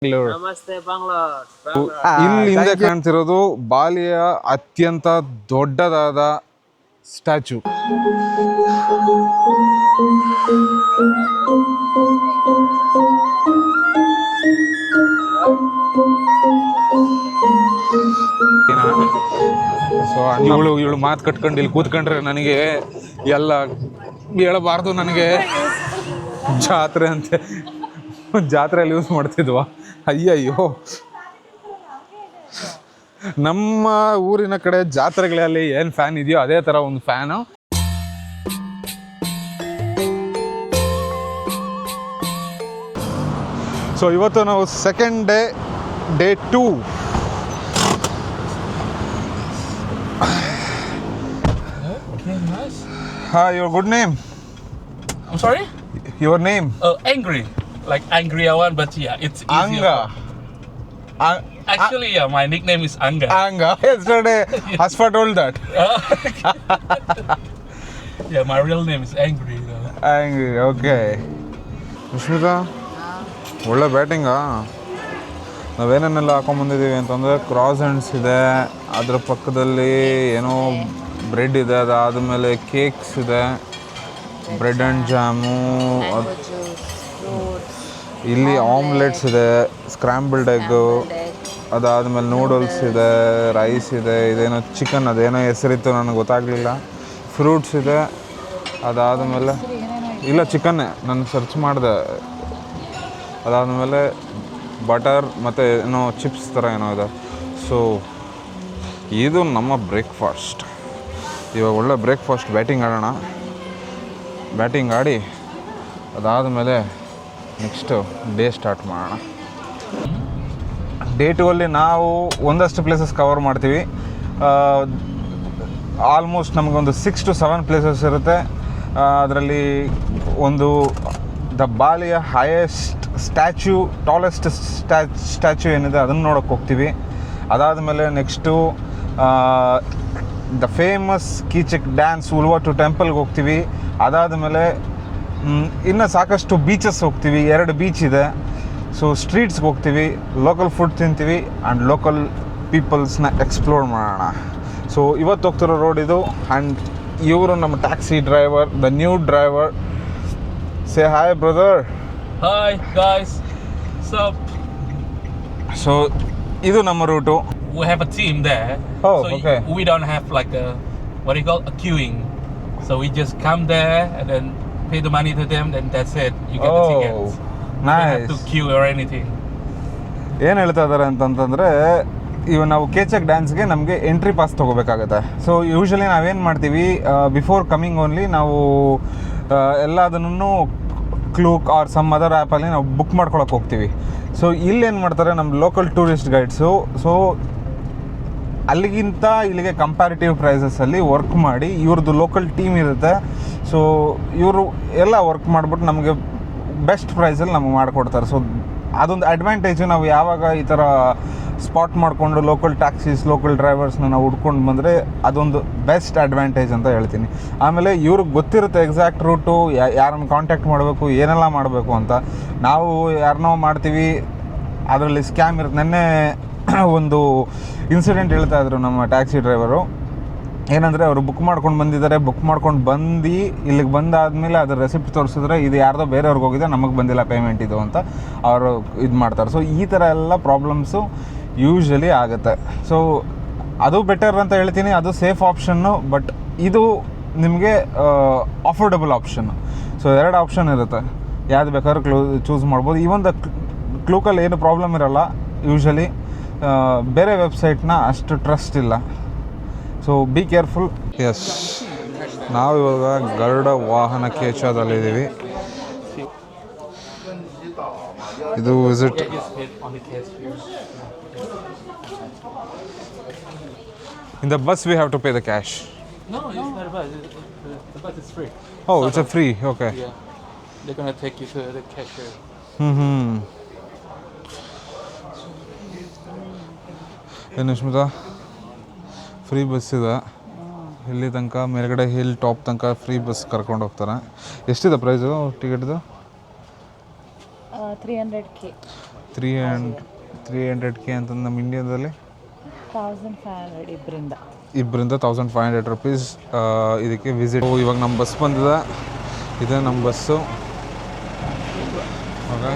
ನಮಸ್ತೆ ಬಾಂಗ್ಲೋರ್. ಇಲ್ಲಿ ಹಿಂದೆ ಕಾಣ್ತಿರೋದು ಬಾಲಿಯ ಅತ್ಯಂತ ದೊಡ್ಡದಾದ ಸ್ಟ್ಯಾಚು. ಸೊ ಇವಳು ಮಾತು ಕಟ್ಕೊಂಡು ಇಲ್ಲಿ ಕೂತ್ಕೊಂಡ್ರೆ ನನಗೆ ಎಲ್ಲ ಹೇಳಬಾರ್ದು. ನನಗೆ ಜಾತ್ರೆ ಅಂತೆ, ಜಾತ್ರೆಯಲ್ಲಿ ಯೂಸ್ ಮಾಡ್ತಿದ್ವಾ? ಅಯ್ಯಯ್ಯೋ, ನಮ್ಮ ಊರಿನ ಕಡೆ ಜಾತ್ರೆಗಳಲ್ಲಿ ಏನು ಫ್ಯಾನ್ ಇದೆಯೋ ಅದೇ ಥರ ಒಂದು ಫ್ಯಾನು. ಸೊ ಇವತ್ತು ನಾವು second day 2. Okay, nice. Hi, your good name? I'm sorry? Your name? Angry. Like angry one, but yeah, it's easier. Anga. Actually, yeah, my nickname is Anga. Anga. Yesterday, Asfa told that. Yeah, my real name is Angry. Angry, okay. Sushmita, ಒಳ್ಳೆ ಬ್ಯಾಟಿಂಗಾ? ನಾವೇನೇನೆಲ್ಲ ಹಾಕೊಂಬಂದಿದ್ದೀವಿ ಅಂತಂದರೆ cross hands ಇದೆ, ಅದರ ಪಕ್ಕದಲ್ಲಿ ಏನೋ bread ಇದೆ, ಅದಾದಮೇಲೆ cakes ಇದೆ, bread and jam, ಇಲ್ಲಿ ಆಮ್ಲೆಟ್ಸ್ ಇದೆ, ಸ್ಕ್ರ್ಯಾಂಬಲ್ಡ್ ಎಗ್ಗು, ಅದಾದಮೇಲೆ ನೂಡಲ್ಸ್ ಇದೆ, ರೈಸ್ ಇದೆ, ಇದೇನೋ ಚಿಕನ್, ಅದೇನೋ ಹೆಸರಿತ್ತು ನನಗೆ ಗೊತ್ತಾಗಲಿಲ್ಲ, ಫ್ರೂಟ್ಸ್ ಇದೆ, ಅದಾದಮೇಲೆ ಇಲ್ಲ ಚಿಕನ್ನೇ ನಾನು ಸರ್ಚ್ ಮಾಡಿದೆ, ಅದಾದಮೇಲೆ ಬಟರ್ ಮತ್ತು ಏನೋ ಚಿಪ್ಸ್ ಥರ ಏನೋ ಇದೆ. ಸೊ ಇದು ನಮ್ಮ ಬ್ರೇಕ್ಫಾಸ್ಟ್. ಇವಾಗ ಒಳ್ಳೆ ಬ್ರೇಕ್ಫಾಸ್ಟ್ ಬ್ಯಾಟಿಂಗ್ ಆಡೋಣ. ಬ್ಯಾಟಿಂಗ್ ಆಡಿ ಅದಾದಮೇಲೆ ನೆಕ್ಸ್ಟು ಡೇ ಸ್ಟಾರ್ಟ್ ಮಾಡೋಣ. ಡೇ 2 ಅಲ್ಲಿ ನಾವು ಒಂದಷ್ಟು ಪ್ಲೇಸಸ್ ಕವರ್ ಮಾಡ್ತೀವಿ. ಆಲ್ಮೋಸ್ಟ್ ನಮಗೊಂದು 6 to 7 ಪ್ಲೇಸಸ್ ಇರುತ್ತೆ. ಅದರಲ್ಲಿ ಒಂದು ದ ಬಾಲಿಯ ಹೈಯೆಸ್ಟ್ ಸ್ಟ್ಯಾಚ್ಯೂ, ಟಾಲೆಸ್ಟ್ ಸ್ಟ್ಯಾಚ್ಯೂ ಏನಿದೆ ಅದನ್ನು ನೋಡೋಕ್ಕೆ ಹೋಗ್ತೀವಿ. ಅದಾದಮೇಲೆ ನೆಕ್ಸ್ಟು ದ ಫೇಮಸ್ ಕೀಚಕ್ ಡ್ಯಾನ್ಸ್ ಉಲ್ವಾಟು ಟೆಂಪಲ್ಗೆ ಹೋಗ್ತೀವಿ. ಅದಾದಮೇಲೆ ಇನ್ನು ಸಾಕಷ್ಟು ಬೀಚಸ್ ಹೋಗ್ತೀವಿ, 2 ಬೀಚ್ ಇದೆ. ಸೊ ಸ್ಟ್ರೀಟ್ಸ್ಗೆ ಹೋಗ್ತೀವಿ, ಲೋಕಲ್ ಫುಡ್ ತಿಂತೀವಿ ಆ್ಯಂಡ್ ಲೋಕಲ್ ಪೀಪಲ್ಸ್ನ ಎಕ್ಸ್ಪ್ಲೋರ್ ಮಾಡೋಣ. ಸೊ ಇವತ್ತು ಹೋಗ್ತಿರೋ ರೋಡ್ ಇದು. ಆ್ಯಂಡ್ ಇವರು ನಮ್ಮ taxi driver, the new driver. Say hi brother. Hi guys, what's up? So ಇದು ನಮ್ಮ route. We have a team there. Oh, so okay. We don't have like a, what do you call, a queuing. So we just come there and then pay the money to them, then that's it. You get the tickets. You don't have to queue or anything. ಏನು ಹೇಳ್ತಾ ಇದ್ದಾರೆ ಅಂತಂತಂದರೆ, ಇವಾಗ ನಾವು ಕೇಚಕ್ ಡ್ಯಾನ್ಸ್ಗೆ ನಮಗೆ entry pass ತೊಗೋಬೇಕಾಗುತ್ತೆ. So usually ನಾವೇನು ಮಾಡ್ತೀವಿ, before coming only ನಾವು ಎಲ್ಲದನ್ನು ಕ್ಲೂಕ್ ಆರ್ ಸಮ್ ಅದರ್ ಆ್ಯಪಲ್ಲಿ ನಾವು ಬುಕ್ ಮಾಡ್ಕೊಳಕ್ಕೆ ಹೋಗ್ತೀವಿ. ಸೊ ಇಲ್ಲೇನು ಮಾಡ್ತಾರೆ ನಮ್ಮ ಲೋಕಲ್ ಟೂರಿಸ್ಟ್ ಗೈಡ್ಸು, ಸೊ ಅಲ್ಲಿಗಿಂತ ಇಲ್ಲಿಗೆ ಕಂಪ್ಯಾರಿಟಿವ್ ಪ್ರೈಸಸಲ್ಲಿ ವರ್ಕ್ ಮಾಡಿ, ಇವ್ರದ್ದು ಲೋಕಲ್ ಟೀಮ್ ಇರುತ್ತೆ. ಸೊ ಇವರು ಎಲ್ಲ ವರ್ಕ್ ಮಾಡಿಬಿಟ್ಟು ನಮಗೆ ಬೆಸ್ಟ್ ಪ್ರೈಸಲ್ಲಿ ನಮಗೆ ಮಾಡಿಕೊಡ್ತಾರೆ. ಸೊ ಅದೊಂದು ಅಡ್ವಾಂಟೇಜು. ನಾವು ಯಾವಾಗ ಈ ಥರ ಸ್ಪಾಟ್ ಮಾಡಿಕೊಂಡು ಲೋಕಲ್ ಟ್ಯಾಕ್ಸೀಸ್, ಲೋಕಲ್ ಡ್ರೈವರ್ಸ್ನ ನಾವು ಹುಡ್ಕೊಂಡು ಬಂದರೆ ಅದೊಂದು ಬೆಸ್ಟ್ ಅಡ್ವಾಂಟೇಜ್ ಅಂತ ಹೇಳ್ತೀನಿ. ಆಮೇಲೆ ಇವ್ರಿಗೆ ಗೊತ್ತಿರುತ್ತೆ ಎಕ್ಸಾಕ್ಟ್ ರೂಟು, ಯಾರನ್ನು ಕಾಂಟ್ಯಾಕ್ಟ್ ಮಾಡಬೇಕು, ಏನೆಲ್ಲ ಮಾಡಬೇಕು ಅಂತ. ನಾವು ಯಾರನ್ನೋ ಮಾಡ್ತೀವಿ, ಅದರಲ್ಲಿ ಸ್ಕ್ಯಾಮ್ ಇರುತ್ತೆ. ನೆನ್ನೆ ಒಂದು ಇನ್ಸಿಡೆಂಟ್ ಹೇಳ್ತಾ ಇದ್ರು ನಮ್ಮ ಟ್ಯಾಕ್ಸಿ ಡ್ರೈವರು. ಏನಂದರೆ ಅವರು ಬುಕ್ ಮಾಡ್ಕೊಂಡು ಬಂದಿದ್ದಾರೆ, ಬುಕ್ ಮಾಡ್ಕೊಂಡು ಬಂದು ಇಲ್ಲಿಗೆ ಬಂದಾದಮೇಲೆ ಅದರ ರೆಸಿಪ್ಟ್ ತೋರಿಸಿದ್ರೆ ಇದು ಯಾರ್ದೋ ಬೇರೆಯವ್ರಿಗೆ ಹೋಗಿದೆ, ನಮಗೆ ಬಂದಿಲ್ಲ ಪೇಮೆಂಟ್ ಇದು ಅಂತ ಅವರು ಇದು ಮಾಡ್ತಾರೆ. ಸೊ ಈ ಥರ ಎಲ್ಲ ಪ್ರಾಬ್ಲಮ್ಸು ಯೂಶ್ವಲಿ ಆಗುತ್ತೆ. ಸೊ ಅದು ಬೆಟರ್ ಅಂತ ಹೇಳ್ತೀನಿ, ಅದು ಸೇಫ್ ಆಪ್ಷನ್ನು. ಬಟ್ ಇದು ನಿಮಗೆ ಅಫೋರ್ಡಬಲ್ ಆಪ್ಷನ್ನು. ಸೊ 2 ಆಪ್ಷನ್ ಇರುತ್ತೆ, ಯಾವ್ದು ಬೇಕಾದ್ರೂ ಚೂಸ್ ಮಾಡ್ಬೋದು. ಈವನ್ ದ ಕ್ಲೂಕಲ್ಲಿ ಏನು ಪ್ರಾಬ್ಲಮ್ ಇರೋಲ್ಲ ಯೂಶ್ವಲಿ. ಬೇರೆ ವೆಬ್ಸೈಟ್ನ ಅಷ್ಟು ಟ್ರಸ್ಟ್ ಇಲ್ಲ. So be careful. ಎಸ್, ನಾವು ಇವಾಗ ಗರುಡ ವಾಹನ ಕೇಚದಲ್ಲಿದ್ದೀವಿ. ಇದು visit. In the bus we have to pay the cash. No, it's not a bus. The bus is free. Oh, it's a free. Okay. Yeah. They're going to take you to the cashier. ಏನು Smita, free bus ಇದೆ ಇಲ್ಲಿ ತನಕ, ಮೇಲ್ಗಡೆ hill top ತನಕ free bus ಕರ್ಕೊಂಡು ಹೋಗ್ತಾರೆ. ಎಷ್ಟಿದೆ price ಟಿಕೆಟ್ದು? 300K. 300K ಅಂತ ನಮ್ಮ ಇಂಡಿಯಾದಲ್ಲಿ 1500 ಇಬ್ಬರಿಂದ. 1500 ರೂಪೀಸ್ ಇದಕ್ಕೆ ವಿಸಿಟ್. ಇವಾಗ ನಮ್ಮ ಬಸ್ ಬಂದಿದೆ, ಇದೆ ನಮ್ಮ ಬಸ್ಸು. ಓಕೆ,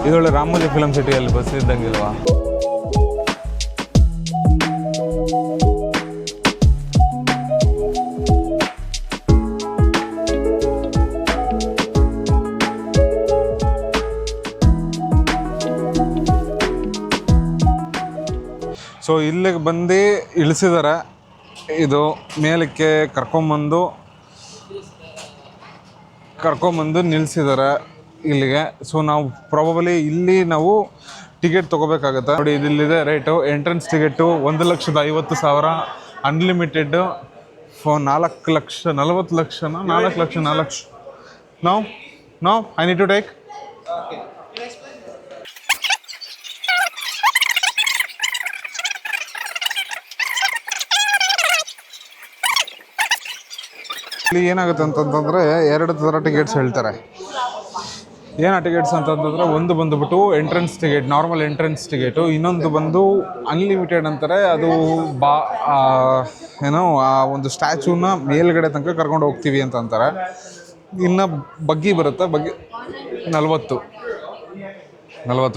ಇದೊಳ್ಳೆ ರಾಮೋಜಿ ಫಿಲಮ್ ಸಿಟಿಯಲ್ಲಿ ಬಸ್ ಇದ್ದಂಗಿಲ್ವಾ? ಸೊ ಇಲ್ಲಿಗೆ ಬಂದು ಇಳಿಸಿದ್ದಾರೆ. ಇದು ಮೇಲಕ್ಕೆ ಕರ್ಕೊಂಬಂದು ನಿಲ್ಲಿಸಿದ್ದಾರೆ ಇಲ್ಲಿಗೆ. ಸೊ ನಾವು ಪ್ರಾಬಬಲಿ ಇಲ್ಲಿ ನಾವು ಟಿಕೆಟ್ ತೊಗೋಬೇಕಾಗತ್ತೆ. ನೋಡಿ, ಇದಿಲ್ಲಿದೆ rate. Entrance ticket 1,50,000, unlimited for 4 lakh 40 ಲಕ್ಷನ 4 lakh 4 lakh. No I need to take. ಇಲ್ಲಿ ಏನಾಗುತ್ತೆ ಅಂತಂತಂದರೆ 2 ಥರ ಟಿಕೆಟ್ಸ್ ಹೇಳ್ತಾರೆ. ಏನು ಟಿಕೆಟ್ಸ್ ಅಂತಂತಂದರೆ, ಒಂದು ಬಂದುಬಿಟ್ಟು entrance ticket, normal entrance ticket. ಇನ್ನೊಂದು ಬಂದು ಅನ್ಲಿಮಿಟೆಡ್ ಅಂತಾರೆ. ಅದು ಏನೋ ಆ ಒಂದು ಸ್ಟ್ಯಾಚ್ಯೂನ ಮೇಲ್ಗಡೆ ತನಕ ಕರ್ಕೊಂಡು ಹೋಗ್ತೀವಿ ಅಂತ ಅಂತಾರೆ. ಇನ್ನು ಬಗ್ಗಿ ಬರುತ್ತೆ, ಬಗ್ಗಿ 40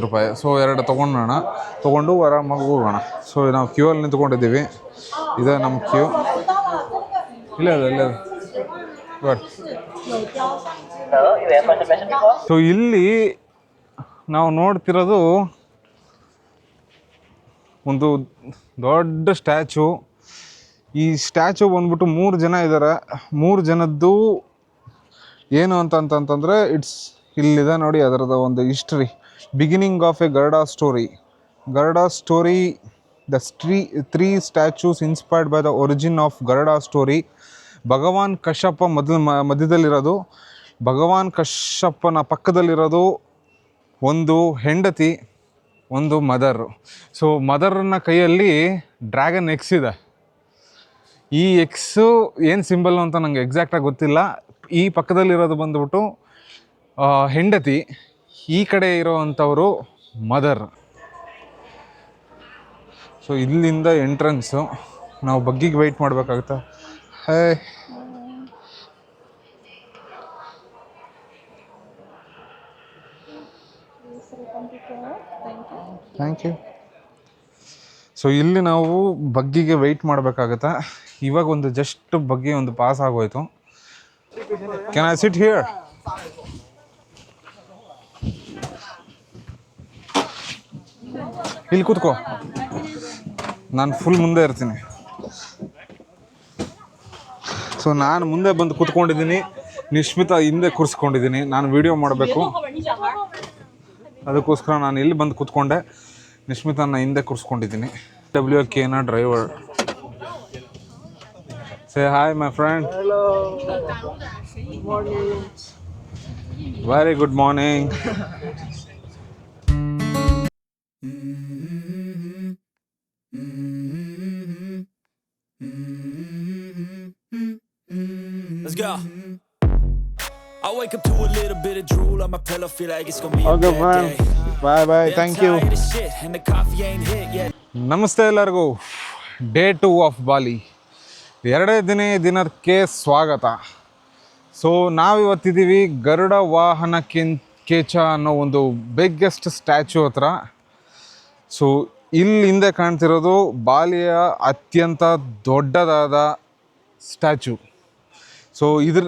ರೂಪಾಯಿ. ಸೊ 2 ತೊಗೊಂಡು ಆರಾಮಾಗಿ ಹೋಗೋಣ. ಸೊ ನಾವು ಕ್ಯೂ ಅಲ್ಲಿ ನಿಂತ್ಕೊಂಡಿದ್ದೀವಿ. ಇದೆ ನಮ್ಮ ಕ್ಯೂ. ಇಲ್ಲೇ ಗುಡ್. ಸೊ ಇಲ್ಲಿ ನಾವು ನೋಡ್ತಿರೋದು ಒಂದು ದೊಡ್ಡ ಸ್ಟ್ಯಾಚು. ಈ ಸ್ಟ್ಯಾಚು ಬಂದ್ಬಿಟ್ಟು 3 ಜನ ಇದ್ದಾರೆ. 3 ಜನದ್ದು ಏನು ಅಂತಂತಂದರೆ ಇಲ್ಲಿದೆ ನೋಡಿ, ಅದರದ ಒಂದು history. Beginning of a Garuda story. The 3 statues inspired by the origin of Garuda story. Bhagwan Kashyapa ಮಧ್ಯದಲ್ಲಿರೋದು. ಭಗವಾನ್ ಕಶ್ಯಪನ ಪಕ್ಕದಲ್ಲಿರೋದು ಒಂದು ಹೆಂಡತಿ, ಒಂದು ಮದರ್. ಸೊ ಮದರ್ನ ಕೈಯಲ್ಲಿ ಡ್ರ್ಯಾಗನ್ ಎಕ್ಸ್ ಇದೆ. ಈ ಎಕ್ಸು ಏನು ಸಿಂಬಲ್ಲು ಅಂತ ನಂಗೆ ಎಕ್ಸಾಕ್ಟಾಗಿ ಗೊತ್ತಿಲ್ಲ. ಈ ಪಕ್ಕದಲ್ಲಿರೋದು ಬಂದುಬಿಟ್ಟು ಹೆಂಡತಿ, ಈ ಕಡೆ ಇರೋವಂಥವರು ಮದರ್. ಸೊ ಇಲ್ಲಿಂದ ಎಂಟ್ರೆನ್ಸು. ನಾವು ಬಗ್ಗಿಗೆ ವೆಯ್ಟ್ ಮಾಡಬೇಕಾಗುತ್ತೆ. Thank you. ಸೊ ಇಲ್ಲಿ ನಾವು ಬಗ್ಗಿಗೆ ವೆಯ್ಟ್ ಮಾಡಬೇಕಾಗತ್ತೆ. ಇವಾಗ ಒಂದು ಜಸ್ಟ್ ಬಗ್ಗಿ ಒಂದು ಪಾಸ್ ಆಗೋಯ್ತು. Can I sit here? ಇಲ್ಲಿ ಕೂತ್ಕೋ, ನಾನು ಫುಲ್ ಮುಂದೆ ಇರ್ತೀನಿ. ಸೊ ನಾನು ಮುಂದೆ ಬಂದು ಕೂತ್ಕೊಂಡಿದ್ದೀನಿ, ನಿಶ್ಮಿತಾ ಹಿಂದೆ ಕೂರಿಸ್ಕೊಂಡಿದ್ದೀನಿ. ನಾನು ವಿಡಿಯೋ ಮಾಡಬೇಕು, ಅದಕ್ಕೋಸ್ಕರ ನಾನು ಇಲ್ಲಿ ಬಂದು ಕೂತ್ಕೊಂಡೆ. ನಿಶ್ಮಿತಾನ ಹಿಂದೆ ಕೂರಿಸ್ಕೊಂಡಿದ್ದೀನಿ. WKನ driver. Say hi my friend. Hello. Good morning. Very good morning. Let's go. I wake up to a little bit of drool on my pillow, feel like it's gonna be a Okay, bad man. day. Bye. Thank you. I'm tired of shit and the coffee ain't hit yet. ನಮಸ್ತೆ ಎಲ್ಲರಿಗೂ. Day 2 of ಬಾಲಿ, 2ನೇ ದಿನಕ್ಕೆ ಸ್ವಾಗತ. So ನಾವಿವತ್ತಿದ್ದೀವಿ Garuda ವಾಹನ ಕೇಚ ಅನ್ನೋ ಒಂದು biggest statue ಹತ್ರ. So ಇಲ್ಲಿ ಹಿಂದೆ ಕಾಣ್ತಿರೋದು ಬಾಲಿಯ ಅತ್ಯಂತ ದೊಡ್ಡದಾದ ಸ್ಟ್ಯಾಚ್ಯೂ. ಸೊ ಇದ್ರ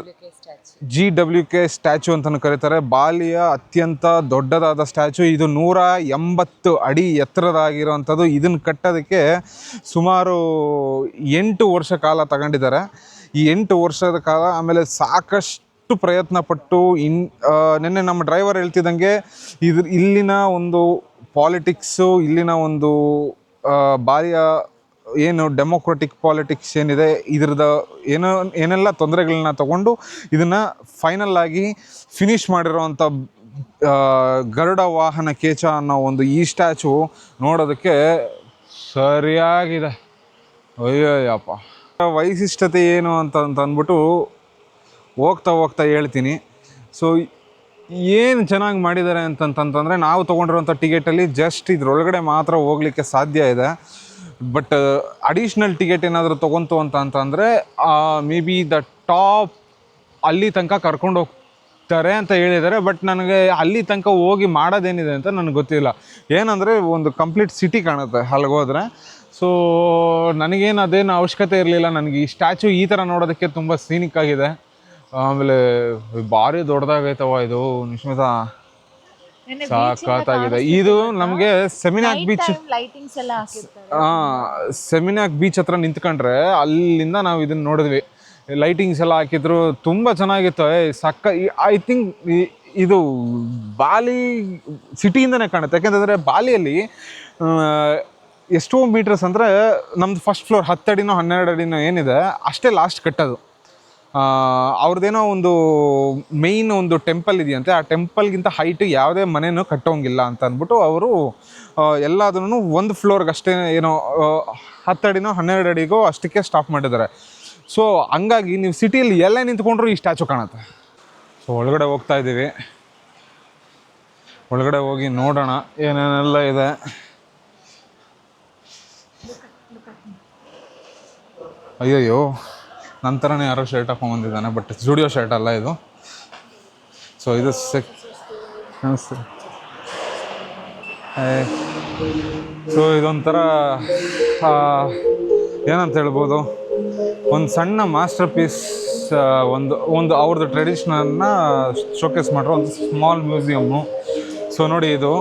GWK ಸ್ಟ್ಯಾಚ್ಯೂ ಅಂತಲೂ ಕರೀತಾರೆ. ಬಾಲಿಯ ಅತ್ಯಂತ ದೊಡ್ಡದಾದ ಸ್ಟ್ಯಾಚ್ಯೂ. ಇದು 180 ಅಡಿ ಎತ್ತರದಾಗಿರೋವಂಥದ್ದು. ಇದನ್ನು ಕಟ್ಟೋದಕ್ಕೆ ಸುಮಾರು 8 ವರ್ಷ ಕಾಲ ತಗೊಂಡಿದ್ದಾರೆ. ಈ 8 ವರ್ಷದ ಕಾಲ ಆಮೇಲೆ ಸಾಕಷ್ಟು ಪ್ರಯತ್ನಪಟ್ಟು ನಿನ್ನೆ ನಮ್ಮ ಡ್ರೈವರ್ ಹೇಳ್ತಿದ್ದಂಗೆ ಇಲ್ಲಿನ ಒಂದು ಪಾಲಿಟಿಕ್ಸು, ಇಲ್ಲಿನ ಒಂದು ಬಾಲಿಯ ಏನು ಡೆಮೋಕ್ರೆಟಿಕ್ ಪಾಲಿಟಿಕ್ಸ್ ಏನಿದೆ, ಇದ್ರದ್ದು ಏನೆಲ್ಲ ತೊಂದರೆಗಳನ್ನ ತಗೊಂಡು ಇದನ್ನು ಫೈನಲ್ ಆಗಿ ಫಿನಿಷ್ ಮಾಡಿರೋವಂಥ ಗರುಡ ವಾಹನ ಕೇಚ ಅನ್ನೋ ಒಂದು ಈ ಸ್ಟ್ಯಾಚು ನೋಡೋದಕ್ಕೆ ಸರಿಯಾಗಿದೆ. ಅಯ್ಯೋಯ್ಯಪ್ಪ, ವೈಶಿಷ್ಟ್ಯತೆ ಏನು ಅಂತ ಅಂದ್ಬಿಟ್ಟು ಹೋಗ್ತಾ ಹೇಳ್ತೀನಿ. ಸೊ ಏನು ಚೆನ್ನಾಗಿ ಮಾಡಿದ್ದಾರೆ ಅಂತಂತಂದರೆ, ನಾವು ತೊಗೊಂಡಿರೋಂಥ ಟಿಕೆಟಲ್ಲಿ ಜಸ್ಟ್ ಇದ್ರೊಳಗಡೆ ಮಾತ್ರ ಹೋಗ್ಲಿಕ್ಕೆ ಸಾಧ್ಯ ಇದೆ. ಬಟ್ ಅಡಿಷ್ನಲ್ ಟಿಕೆಟ್ ಏನಾದರೂ ತೊಗೊಂತು ಅಂತಂದರೆ ಮೇ ಬಿ ದ ಟಾಪ್ ಅಲ್ಲಿ ತನಕ ಕರ್ಕೊಂಡು ಹೋಗ್ತಾರೆ ಅಂತ ಹೇಳಿದ್ದಾರೆ. ಬಟ್ ನನಗೆ ಅಲ್ಲಿ ತನಕ ಹೋಗಿ ಮಾಡೋದೇನಿದೆ ಅಂತ ನನಗೆ ಗೊತ್ತಿಲ್ಲ. ಏನಂದರೆ ಒಂದು ಕಂಪ್ಲೀಟ್ ಸಿಟಿ ಕಾಣುತ್ತೆ ಅಲ್ಲಿಗೆ ಹೋದರೆ. ಸೊ ನನಗೇನು ಅದೇನು ಅವಶ್ಯಕತೆ ಇರಲಿಲ್ಲ. ನನಗೆ ಈ ಸ್ಟ್ಯಾಚು ಈ ಥರ ನೋಡೋದಕ್ಕೆ ತುಂಬ ಸೀನಿಕ್ ಆಗಿದೆ. ಆಮೇಲೆ ಭಾರಿ ದೊಡ್ಡದಾಗೈತವ ಇದು ನಿಶ್ಮಿತಾ, ಸಾಕಾಗಿದೆ. ಇದು ನಮಗೆ ಸೆಮಿನಾಕ್ ಬೀಚ್, ಲೈಟಿಂಗ್ಸ್ ಎಲ್ಲ ಹಾಕಿರ್ತಾರೆ. ಸೆಮಿನಾಕ್ ಬೀಚ್ ಹತ್ರ ನಿಂತ್ಕೊಂಡ್ರೆ ಅಲ್ಲಿಂದ ನಾವು ಇದನ್ನ ನೋಡಿದ್ವಿ. ಲೈಟಿಂಗ್ಸ್ ಎಲ್ಲ ಹಾಕಿದ್ರು, ತುಂಬ ಚೆನ್ನಾಗಿತ್ತು. ಐ ಥಿಂಕ್ ಇದು ಬಾಲಿ ಸಿಟಿಯಿಂದನೇ ಕಾಣುತ್ತೆ. ಯಾಕೆಂತಂದರೆ ಬಾಲಿಯಲ್ಲಿ ಎಷ್ಟೋ ಮೀಟರ್ಸ್ ಅಂದರೆ ನಮ್ಮದು ಫಸ್ಟ್ ಫ್ಲೋರ್ 10 ಅಡಿನೋ 12 ಅಡಿನೋ ಏನಿದೆ ಅಷ್ಟೇ ಲಾಸ್ಟ್ ಕಟ್ಟೋದು. ಅವ್ರದ್ದೇನೋ ಒಂದು ಮೇಯ್ನ್ ಒಂದು ಟೆಂಪಲ್ ಇದೆಯಂತೆ. ಆ ಟೆಂಪಲ್ಗಿಂತ ಹೈಟ್ ಯಾವುದೇ ಮನೆಯೂ ಕಟ್ಟೋಂಗಿಲ್ಲ ಅಂತ ಅಂದ್ಬಿಟ್ಟು ಅವರು ಎಲ್ಲದನ್ನು ಒಂದು ಫ್ಲೋರ್ಗೆ ಅಷ್ಟೇ ಏನೋ 10 ಅಡಿನೋ 12 ಅಡಿಗೋ ಅಷ್ಟಕ್ಕೆ ಸ್ಟಾಪ್ ಮಾಡಿದ್ದಾರೆ. ಸೊ ಹಂಗಾಗಿ ನೀವು ಸಿಟಿಯಲ್ಲಿ ಎಲ್ಲೇ ನಿಂತ್ಕೊಂಡ್ರು ಈ ಸ್ಟ್ಯಾಚು ಕಾಣುತ್ತೆ. ಸೊ ಒಳಗಡೆ ಹೋಗ್ತಾ ಇದ್ದೀವಿ. ಒಳಗಡೆ ಹೋಗಿ ನೋಡೋಣ ಏನೇನೆಲ್ಲ ಇದೆ. ಅಯ್ಯಯ್ಯೋ, ನಂತರನೇ ಯಾರೋ ಶರ್ಟ್ ಹಾಕೊಂಡ್ಬಂದಿದ್ದಾನೆ, ಬಟ್ ಸ್ಟುಡಿಯೋ ಶರ್ಟ್ ಅಲ್ಲ ಇದು. ಸೊ ಇದು ಸೊ ಇದೊಂಥರ ಏನಂತ ಹೇಳ್ಬೋದು, ಒಂದು ಸಣ್ಣ ಮಾಸ್ಟರ್ ಪೀಸ್, ಒಂದು ಅವ್ರದ್ದು ಟ್ರೆಡಿಷ್ನಲ್ನ ಶೋಕೇಸ್ ಮಾಡಿರೋ ಒಂದು ಸ್ಮಾಲ್ ಮ್ಯೂಸಿಯಮ್ಮು. ಸೊ ನೋಡಿ, ಇದು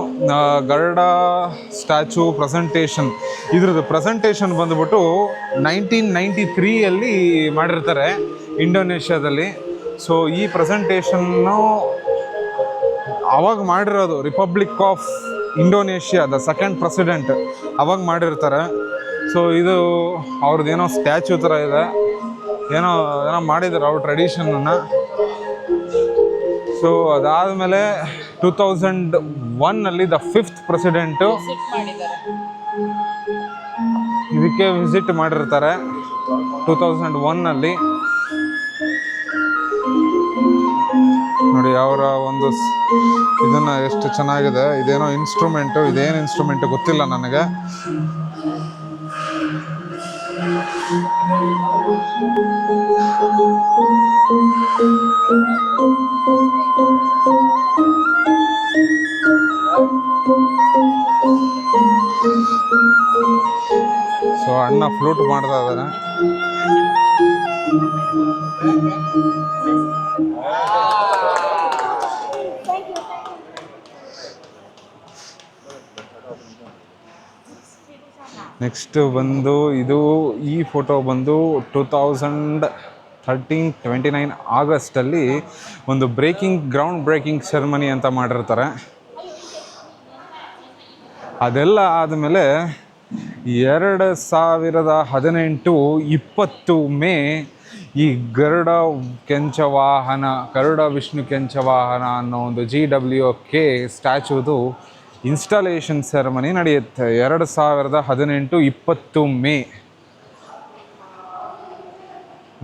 ಗರುಡ ಸ್ಟ್ಯಾಚು ಪ್ರೆಸೆಂಟೇಷನ್. ಇದ್ರದ್ದು ಪ್ರೆಸೆಂಟೇಷನ್ ಬಂದುಬಿಟ್ಟು 1993 ಮಾಡಿರ್ತಾರೆ ಇಂಡೋನೇಷ್ಯಾದಲ್ಲಿ. ಸೊ ಈ ಪ್ರೆಸೆಂಟೇಷನ್ನು ಅವಾಗ ಮಾಡಿರೋದು republic of Indonesia, the second president ಅವಾಗ ಮಾಡಿರ್ತಾರೆ. ಸೊ ಇದು ಅವ್ರದ್ದೇನೋ ಸ್ಟ್ಯಾಚು ಥರ ಇದೆ, ಏನೋ ಮಾಡಿದ್ದಾರೆ ಅವ್ರ ಟ್ರೆಡಿಷನನ್ನು. ಸೊ ಅದಾದಮೇಲೆ 2001 ದ 5th ಪ್ರೆಸಿಡೆಂಟು ಇದಕ್ಕೆ ವಿಸಿಟ್ ಮಾಡಿರ್ತಾರೆ 2001. ನೋಡಿ ಅವರ ಒಂದು ಇದನ್ನು ಎಷ್ಟು ಚೆನ್ನಾಗಿದೆ. ಇದೇನೋ ಇನ್ಸ್ಟ್ರೂಮೆಂಟು, ಇದೇನು ಇನ್ಸ್ಟ್ರೂಮೆಂಟು ಗೊತ್ತಿಲ್ಲ ನನಗೆ. ಸೊ ಅಣ್ಣ ಫ್ಲೂಟ್ ಮಾಡ್ತಾ ಇದ್ದಾರೆ. ನೆಕ್ಸ್ಟ್ ಬಂದು ಈ ಫೋಟೋ ಬಂದು 2029 ಆಗಸ್ಟಲ್ಲಿ ಒಂದು ಗ್ರೌಂಡ್ ಬ್ರೇಕಿಂಗ್ ಸೆರೆಮನಿ ಅಂತ ಮಾಡಿರ್ತಾರೆ. ಅದೆಲ್ಲ ಆದಮೇಲೆ 2018 20 ಮೇ ಈ ಗರುಡ ವಿಷ್ಣು ಕೆಂಚವಾಹನ ಅನ್ನೋ ಒಂದು GWK ಸ್ಟ್ಯಾಚ್ಯೂದು ಇನ್ಸ್ಟಾಲೇಷನ್ ಸೆರೆಮನಿ ನಡೆಯುತ್ತೆ. 2018 20 ಮೇ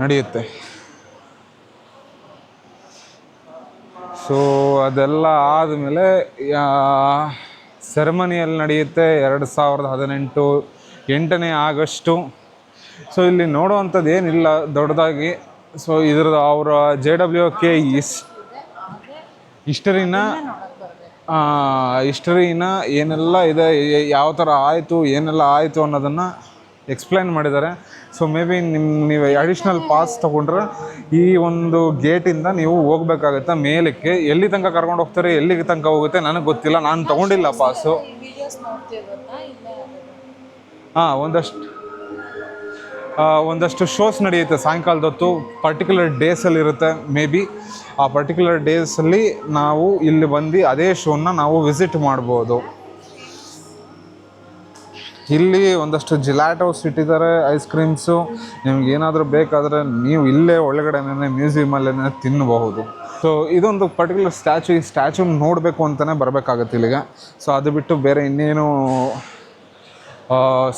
ನಡೆಯುತ್ತೆ. ಸೊ ಅದೆಲ್ಲ ಆದಮೇಲೆ ಸೆರೆಮನಿಯಲ್ಲಿ ನಡೆಯುತ್ತೆ 2018 8ನೇ ಆಗಸ್ಟು. ಸೊ ಇಲ್ಲಿ ನೋಡುವಂಥದ್ದು ಏನಿಲ್ಲ ದೊಡ್ಡದಾಗಿ. ಸೊ ಇದ್ರದ್ದು ಅವರ JWK ಹಿಸ್ಟರಿನ ಏನೆಲ್ಲ ಇದೆ, ಯಾವ ಥರ ಆಯಿತು, ಏನೆಲ್ಲ ಆಯಿತು ಅನ್ನೋದನ್ನು ಎಕ್ಸ್ಪ್ಲೈನ್ ಮಾಡಿದ್ದಾರೆ. ಸೊ ಮೇ ಬಿ ನೀವು ಅಡಿಷ್ನಲ್ ಪಾಸ್ ತೊಗೊಂಡ್ರೆ ಈ ಒಂದು ಗೇಟಿಂದ ನೀವು ಹೋಗ್ಬೇಕಾಗುತ್ತೆ ಮೇಲಕ್ಕೆ. ಎಲ್ಲಿ ತನಕ ಕರ್ಕೊಂಡು ಹೋಗ್ತಾರೆ, ಎಲ್ಲಿಗೆ ತನಕ ಹೋಗುತ್ತೆ ನನಗೆ ಗೊತ್ತಿಲ್ಲ, ನಾನು ತೊಗೊಂಡಿಲ್ಲ ಪಾಸು. ಒಂದಷ್ಟು ಶೋಸ್ ನಡೆಯುತ್ತೆ ಸಾಯಂಕಾಲದ ಹೊತ್ತು, ಪರ್ಟಿಕ್ಯುಲರ್ ಡೇಸಲ್ಲಿ ಇರುತ್ತೆ. ಮೇ ಬಿ ಆ ಪರ್ಟಿಕ್ಯುಲರ್ ಡೇಸಲ್ಲಿ ನಾವು ಇಲ್ಲಿ ಬಂದು ಅದೇ ಶೋನ ನಾವು ವಿಸಿಟ್ ಮಾಡ್ಬೋದು. ಇಲ್ಲಿ ಒಂದಷ್ಟು ಜಿಲಾಟೋಸ್ ಇಟ್ಟಿದ್ದಾರೆ, ಐಸ್ ಕ್ರೀಮ್ಸು. ನಿಮ್ಗೆ ಏನಾದರೂ ಬೇಕಾದರೆ ನೀವು ಇಲ್ಲೇ ಒಳಗಡೆನೇ ಮ್ಯೂಸಿಯಮಲ್ಲೇ ತಿನ್ನಬಹುದು. ಸೊ ಇದೊಂದು ಪರ್ಟಿಕ್ಯುಲರ್ ಸ್ಟ್ಯಾಚು, ಈ ಸ್ಟ್ಯಾಚು ನೋಡಬೇಕು ಅಂತಲೇ ಬರಬೇಕಾಗತ್ತೆ ಇಲ್ಲಿಗೆ. ಸೊ ಅದು ಬಿಟ್ಟು ಬೇರೆ ಇನ್ನೇನು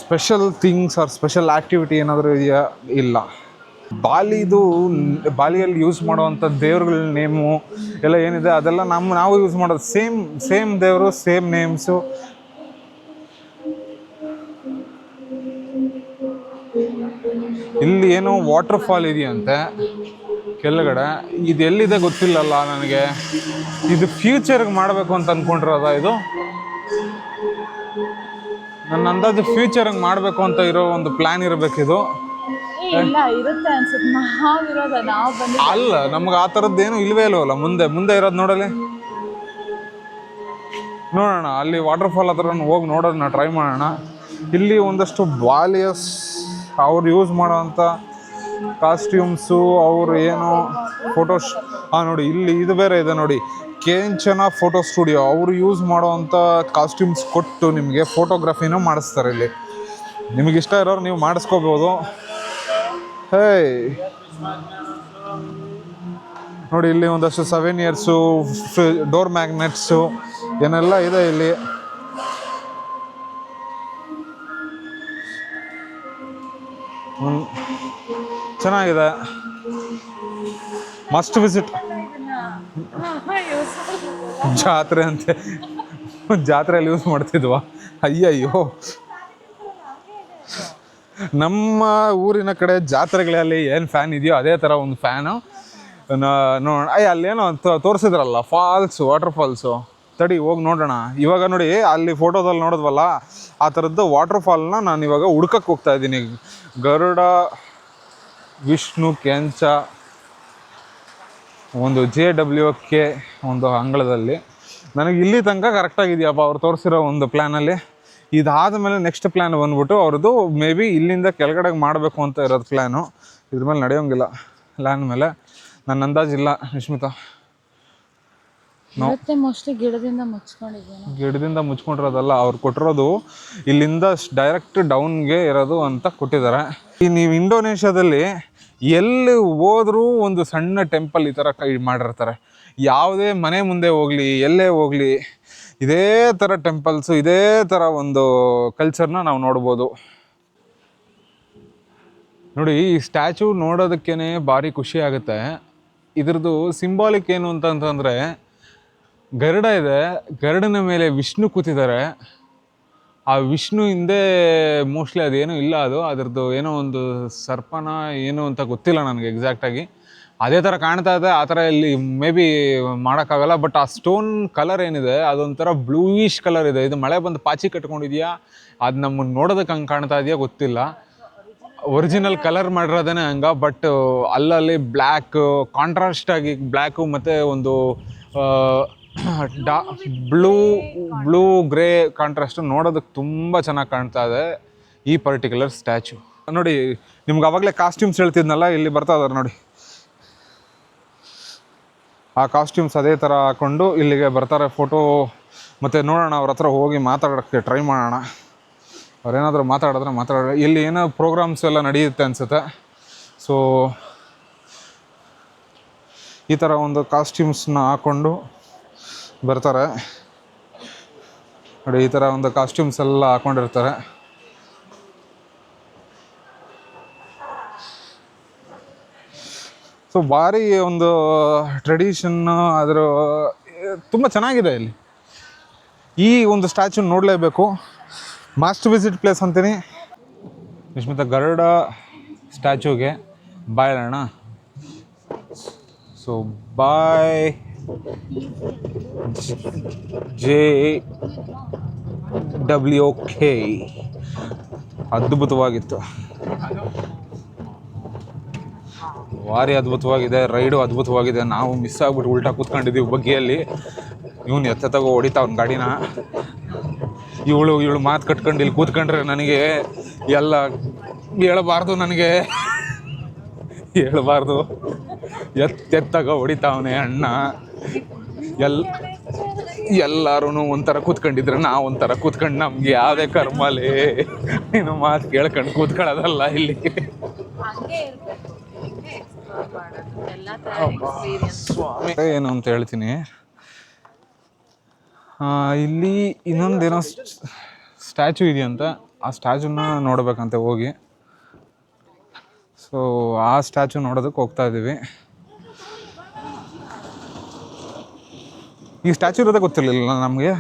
special things are special activity ಏನಾದರೂ ಇದೆಯಾ? ಇಲ್ಲ. ಬಾಲಿಯಲ್ಲಿ ಯೂಸ್ ಮಾಡುವಂಥ ದೇವ್ರುಗಳ ನೇಮು ಎಲ್ಲ ಏನಿದೆ ಅದೆಲ್ಲ ನಾವು ಯೂಸ್ ಮಾಡೋದು ಸೇಮ್ ದೇವರು, ಸೇಮ್ ನೇಮ್ಸು. ಇಲ್ಲಿ ಏನೋ ವಾಟರ್ ಫಾಲ್ ಇದೆಯಂತೆ ಕೆಳಗಡೆ, ಇದು ಎಲ್ಲಿದೆ ಗೊತ್ತಿಲ್ಲಲ್ಲ ನನಗೆ. ಇದು ಫ್ಯೂಚರ್ಗೆ ಮಾಡಬೇಕು ಅಂತ ಅಂದ್ಕೊಂಡಿರೋದ ಇದು? ನನ್ನ ಅಂದಾಜು ಫ್ಯೂಚರ್ಗೆ ಮಾಡಬೇಕು ಅಂತ ಇರೋ ಒಂದು ಪ್ಲ್ಯಾನ್ ಇರಬೇಕಿದು. ಇಲ್ಲ ಇರುತ್ತೆ ಅನ್ಸುತ್ತೆ, ನಾವು ಬಂದು ಅಲ್ಲ, ನಮ್ಗೆ ಆ ಥರದ್ದೇನು ಇಲ್ವೇ ಇಲ್ವಲ್ಲ. ಮುಂದೆ ಇರೋದು ನೋಡಲಿ, ನೋಡೋಣ. ಅಲ್ಲಿ ವಾಟರ್ ಫಾಲ್ ಹತ್ರ ಹೋಗಿ ನೋಡೋದನ್ನ ಟ್ರೈ ಮಾಡೋಣ. ಇಲ್ಲಿ ಒಂದಷ್ಟು ಬಾಲಿಯಸ್ ಅವ್ರು ಯೂಸ್ ಮಾಡೋವಂಥ ಕಾಸ್ಟ್ಯೂಮ್ಸು, ಅವರು ಏನೋ ಫೋಟೋಸ್ ನೋಡಿ ಇಲ್ಲಿ ಇದು ಬೇರೆ ಇದೆ ನೋಡಿ, ಕೇಂಚನ ಫೋಟೋ ಸ್ಟುಡಿಯೋ. ಅವರು ಯೂಸ್ ಮಾಡೋವಂಥ ಕಾಸ್ಟ್ಯೂಮ್ಸ್ ಕೊಟ್ಟು ನಿಮಗೆ ಫೋಟೋಗ್ರಫಿನೂ ಮಾಡಿಸ್ತಾರೆ ಇಲ್ಲಿ. ನಿಮಗಿಷ್ಟ ಇರೋರು ನೀವು ಮಾಡಿಸ್ಕೋಬೋದು. ಹೇ ನೋಡಿ, ಇಲ್ಲಿ ಒಂದಷ್ಟು ಸವೆನಿಯರ್ಸು, ಡೋರ್ ಮ್ಯಾಗ್ನೆಟ್ಸು ಏನೆಲ್ಲ ಇದೆ ಇಲ್ಲಿ. ಚೆನ್ನಾಗಿದೆ, ಮಸ್ಟ್ ವಿಸಿಟ್. ಜಾತ್ರೆ ಅಂತೆ, ಜಾತ್ರೆಯಲ್ಲಿ ಯೂಸ್ ಮಾಡ್ತಿದ್ವಾ? ಅಯ್ಯಯ್ಯೋ, ನಮ್ಮ ಊರಿನ ಕಡೆ ಜಾತ್ರೆಗಳಲ್ಲಿ ಏನು ಫ್ಯಾನ್ ಇದೆಯೋ ಅದೇ ಥರ ಒಂದು ಫ್ಯಾನು ನೋಡೋಣ. ಅಲ್ಲೇನೋ ತೋರಿಸಿದ್ರಲ್ಲ ಫಾಲ್ಸು, ವಾಟರ್ ಫಾಲ್ಸು, ತಡಿ ಹೋಗಿ ನೋಡೋಣ. ಇವಾಗ ನೋಡಿ ಅಲ್ಲಿ ಫೋಟೋದಲ್ಲಿ ನೋಡಿದ್ವಲ್ಲ ಆ ಥರದ್ದು ವಾಟರ್ ಫಾಲ್ನ ನಾನು ಇವಾಗ ಹುಡ್ಕಕ್ಕೆ ಹೋಗ್ತಾ ಇದ್ದೀನಿ. ಗರುಡ, ವಿಷ್ಣು, ಕೆಂಚ, ಒಂದು JWK ಒಂದು ಅಂಗಳದಲ್ಲಿ. ನನಗೆ ಇಲ್ಲಿ ತನಕ ಕರೆಕ್ಟಾಗಿದೆಯಪ್ಪ ಅವ್ರು ತೋರಿಸಿರೋ ಒಂದು ಪ್ಲ್ಯಾನಲ್ಲಿ. ಇದಾದ ಮೇಲೆ ನೆಕ್ಸ್ಟ್ ಪ್ಲ್ಯಾನ್ ಬಂದ್ಬಿಟ್ಟು ಅವ್ರದ್ದು ಮೇ ಬಿ ಇಲ್ಲಿಂದ ಕೆಳಗಡೆಗೆ ಮಾಡಬೇಕು ಅಂತ ಇರೋದು ಪ್ಲ್ಯಾನು. ಇದ್ರ ಮೇಲೆ ನಡೆಯೋಂಗಿಲ್ಲ ಪ್ಲ್ಯಾನ್ ಮೇಲೆ. ನನ್ನ ಅಂದಾಜಿಲ್ಲ ನಿಶ್ಮಿತಾ. ಮೋಸ್ಟ್ಲಿ ಗಿಡದಿಂದ ಮುಚ್ಕೊಂಡಿರೋದಲ್ಲ, ಅವ್ರು ಕೊಟ್ಟಿರೋದು ಇಲ್ಲಿಂದ ಡೈರೆಕ್ಟ್ ಡೌನ್ಗೆ ಇರೋದು ಅಂತ ಕೊಟ್ಟಿದ್ದಾರೆ. ಈ ನೀವು ಇಂಡೋನೇಷ್ಯಾದಲ್ಲಿ ಎಲ್ಲಿ ಹೋದ್ರೂ ಒಂದು ಸಣ್ಣ ಟೆಂಪಲ್ ಈ ಥರ ಮಾಡಿರ್ತಾರೆ. ಯಾವುದೇ ಮನೆ ಮುಂದೆ ಹೋಗಲಿ, ಎಲ್ಲೇ ಹೋಗಲಿ, ಇದೇ ಥರ ಟೆಂಪಲ್ಸು, ಇದೇ ಥರ ಒಂದು ಕಲ್ಚರ್ನ ನಾವು ನೋಡ್ಬೋದು. ನೋಡಿ, ಈ ಸ್ಟ್ಯಾಚು ನೋಡೋದಕ್ಕೇ ಭಾರಿ ಖುಷಿ ಆಗುತ್ತೆ. ಇದ್ರದ್ದು ಸಿಂಬಾಲಿಕ್ ಏನು ಅಂತಂತಂದರೆ, ಗರುಡ ಇದೆ, ಗರುಡನ ಮೇಲೆ ವಿಷ್ಣು ಕೂತಿದ್ದಾರೆ. ಆ ವಿಷ್ಣು ಹಿಂದೆ ಮೋಸ್ಟ್ಲಿ ಅದೇನೂ ಇಲ್ಲ, ಅದರದ್ದು ಏನೋ ಒಂದು ಸರ್ಪನ ಏನು ಅಂತ ಗೊತ್ತಿಲ್ಲ ನನಗೆ ಎಕ್ಸಾಕ್ಟಾಗಿ. ಅದೇ ಥರ ಕಾಣ್ತಾ ಇದೆ. ಆ ಥರ ಇಲ್ಲಿ ಮೇ ಬಿ ಮಾಡೋಕ್ಕಾಗಲ್ಲ. ಬಟ್ ಆ ಸ್ಟೋನ್ ಕಲರ್ ಏನಿದೆ ಅದೊಂಥರ ಬ್ಲೂಯಿಶ್ ಕಲರ್ ಇದೆ. ಇದು ಮಳೆ ಬಂದು ಪಾಚಿ ಕಟ್ಕೊಂಡಿದೆಯಾ, ಅದು ನಮ್ಮನ್ನು ನೋಡೋದಕ್ಕೆ ಹಂಗೆ ಕಾಣ್ತಾ ಇದೆಯಾ ಗೊತ್ತಿಲ್ಲ. ಒರಿಜಿನಲ್ ಕಲರ್ ಮಾಡಿರೋದೇ ಹಂಗೆ. ಬಟ್ ಅಲ್ಲಲ್ಲಿ ಬ್ಲ್ಯಾಕ್ ಕಾಂಟ್ರಾಸ್ಟ್ ಆಗಿ ಬ್ಲ್ಯಾಕು ಮತ್ತು ಒಂದು ಬ್ಲೂ ಗ್ರೇ ಕಾಂಟ್ರಾಸ್ಟು ನೋಡೋದಕ್ಕೆ ತುಂಬ ಚೆನ್ನಾಗಿ ಕಾಣ್ತಾ ಇದೆ ಈ ಪರ್ಟಿಕ್ಯುಲರ್ ಸ್ಟ್ಯಾಚು. ನೋಡಿ, ನಿಮ್ಗೆ ಆವಾಗಲೇ ಕಾಸ್ಟ್ಯೂಮ್ಸ್ ಹೇಳ್ತಿದ್ನಲ್ಲ, ಇಲ್ಲಿ ಬರ್ತಾ ಇದ್ದಾರೆ ನೋಡಿ. ಆ ಕಾಸ್ಟ್ಯೂಮ್ಸ್ ಅದೇ ಥರ ಹಾಕ್ಕೊಂಡು ಇಲ್ಲಿಗೆ ಬರ್ತಾರೆ ಫೋಟೋ. ಮತ್ತು ನೋಡೋಣ, ಅವ್ರ ಹತ್ರ ಹೋಗಿ ಮಾತಾಡೋಕ್ಕೆ ಟ್ರೈ ಮಾಡೋಣ. ಅವ್ರೇನಾದರೂ ಮಾತಾಡೋಣ. ಇಲ್ಲಿ ಏನೋ ಪ್ರೋಗ್ರಾಮ್ಸ್ ಎಲ್ಲ ನಡೆಯುತ್ತೆ ಅನಿಸುತ್ತೆ. ಸೊ ಈ ಥರ ಒಂದು ಕಾಸ್ಟ್ಯೂಮ್ಸ್ನ ಹಾಕ್ಕೊಂಡು ಬರ್ತಾರೆ ನೋಡಿ. ಈ ಥರ ಒಂದು ಕಾಸ್ಟ್ಯೂಮ್ಸ್ ಎಲ್ಲ ಹಾಕ್ಕೊಂಡಿರ್ತಾರೆ. ಸೊ ಭಾರಿ ಒಂದು ಟ್ರೆಡಿಷನ್ನು, ಅದರ ತುಂಬ ಚೆನ್ನಾಗಿದೆ. ಇಲ್ಲಿ ಈ ಒಂದು ಸ್ಟ್ಯಾಚು ನೋಡಲೇಬೇಕು, ಮಸ್ಟ್ ವಿಸಿಟ್ ಪ್ಲೇಸ್ ಅಂತೀನಿ. ನಿಶ್ಮಿತ, ಗರುಡ ಸ್ಟ್ಯಾಚುಗೆ ಬಾಯ್ ಅಣ್ಣ. So bye JWK. ಅದ್ಭುತವಾಗಿತ್ತು, ಭಾರಿ ಅದ್ಭುತವಾಗಿದೆ. ರೈಡು ಅದ್ಭುತವಾಗಿದೆ. ನಾವು ಮಿಸ್ ಆಗ್ಬಿಟ್ಟು ಉಲ್ಟಾ ಕೂತ್ಕೊಂಡಿದ್ದೀವಿ ಬಗ್ಗೆಯಲ್ಲಿ. ಇವನು ಎತ್ತಗೋ ಹೊಡಿತಾ ಅವ್ನ ಗಾಡಿನ. ಇವಳು ಮಾತು ಕಟ್ಕೊಂಡು ಇಲ್ಲಿ ಕೂತ್ಕೊಂಡ್ರೆ ನನಗೆ ಎಲ್ಲ ಹೇಳಬಾರ್ದು, ಹೇಳಬಾರ್ದು. ಎತ್ತಾಗ ಹೊಡಿತಾವನೆ ಅಣ್ಣ. ಎಲ್ಲರೂ ಒಂಥರ ಕೂತ್ಕೊಂಡಿದ್ರೆ ನಾವು ಒಂಥರ ಕೂತ್ಕೊಂಡು ನಮ್ಗೆ ಯಾವುದೇ ಕರ್ಮಲ್ಲಿ ನೀನು ಮಾತು ಕೇಳ್ಕೊಂಡು ಕೂತ್ಕೊಳ್ಳೋದಲ್ಲ ಇಲ್ಲಿ. ಮಾಡೋದು ಎಲ್ಲ ಥರ ಎಕ್ಸ್ಪೀರಿಯನ್ಸ್. ಏನು ಅಂತ ಹೇಳ್ತೀನಿ. ಇಲ್ಲಿ ಇನ್ನೊಂದೇನೋ ಸ್ಟ್ಯಾಚು ಇದೆಯಂತ, ಆ ಸ್ಟ್ಯಾಚುನ ನೋಡ್ಬೇಕಂತೆ ಹೋಗಿ. ಸೊ ಆ ಸ್ಟ್ಯಾಚು ನೋಡೋದಕ್ಕೆ ಹೋಗ್ತಾ ಇದ್ದೀವಿ. ಈ ಸ್ಟ್ಯಾಚು ಇರೋದೇ ಗೊತ್ತಿರಲಿಲ್ಲ ನಮಗೆ,